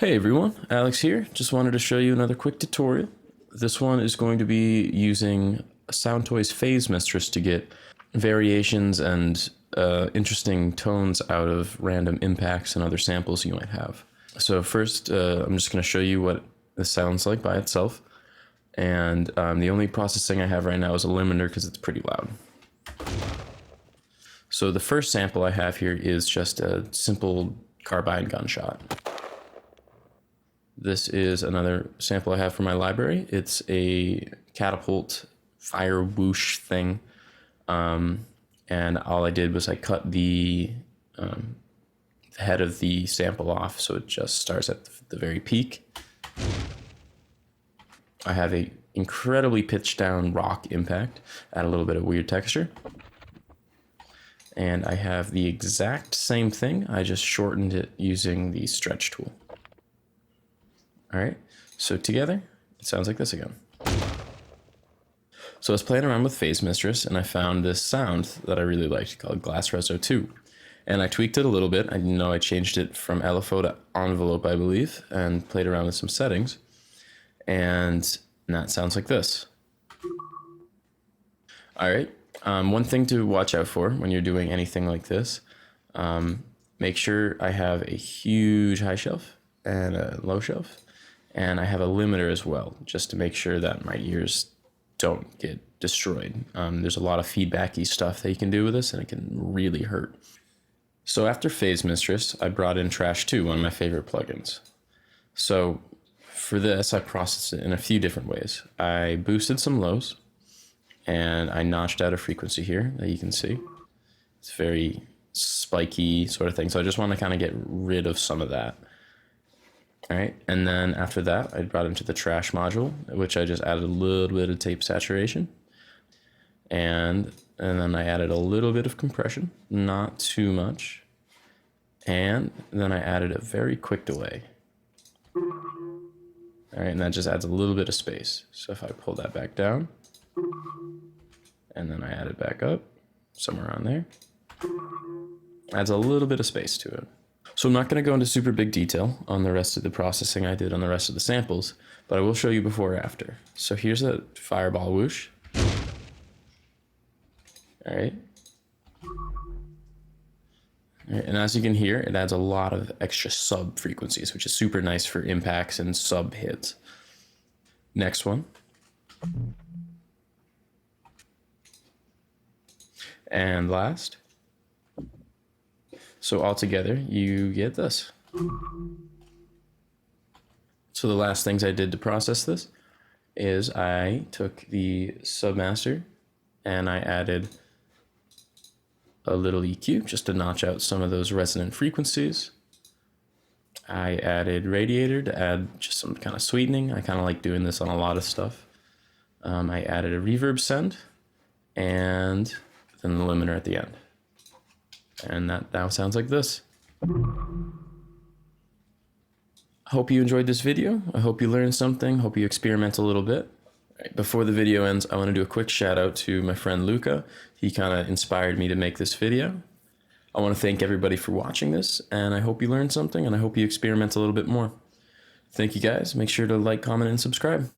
Hey everyone, Alex here. Just wanted to show you another quick tutorial. This one is going to be using Soundtoys PhaseMistress to get variations and interesting tones out of random impacts and other samples you might have. So first, I'm just going to show you what this sounds like by itself. And the only processing I have right now is a limiter because it's pretty loud. So the first sample I have here is just a simple carbine gunshot. This is another sample I have from my library. It's a catapult fire whoosh thing. And all I did was I cut the head of the sample off so it just starts at the very peak. I have a incredibly pitched down rock impact, add a little bit of weird texture. And I have the exact same thing, I just shortened it using the stretch tool. All right, so together, it sounds like this again. So I was playing around with PhaseMistress and I found this sound that I really liked called Glass Reso 2. And I tweaked it a little bit. I know I changed it from LFO to envelope, I believe, and played around with some settings. And that sounds like this. All right, one thing to watch out for when you're doing anything like this, make sure I have a huge high shelf and a low shelf. And I have a limiter as well, just to make sure that my ears don't get destroyed. There's a lot of feedbacky stuff that you can do with this, and it can really hurt. So after PhaseMistress, I brought in Trash 2, one of my favorite plugins. So for this, I processed it in a few different ways. I boosted some lows, and I notched out a frequency here that you can see. It's very spiky sort of thing, so I just want to kind of get rid of some of that. All right, and then after that, I brought into the trash module, which I just added a little bit of tape saturation. And then I added a little bit of compression, not too much. And then I added a very quick delay. All right, and that just adds a little bit of space. So if I pull that back down, and then I add it back up, somewhere around there, adds a little bit of space to it. So I'm not going to go into super big detail on the rest of the processing I did on the rest of the samples, but I will show you before or after. So here's a fireball whoosh. All right. And as you can hear, it adds a lot of extra sub frequencies, which is super nice for impacts and sub hits. Next one. And last. So altogether, you get this. So the last things I did to process this is I took the submaster and I added a little EQ just to notch out some of those resonant frequencies. I added radiator to add just some kind of sweetening. I kind of like doing this on a lot of stuff. I added a reverb send and then the limiter at the end. And that now sounds like this. I hope you enjoyed this video. I hope you learned something. Hope you experiment a little bit. Right, before the video ends, I want to do a quick shout out to my friend Luca. He kind of inspired me to make this video. I want to thank everybody for watching this, and I hope you learned something, and I hope you experiment a little bit more. Thank you guys. Make sure to like, comment, and subscribe.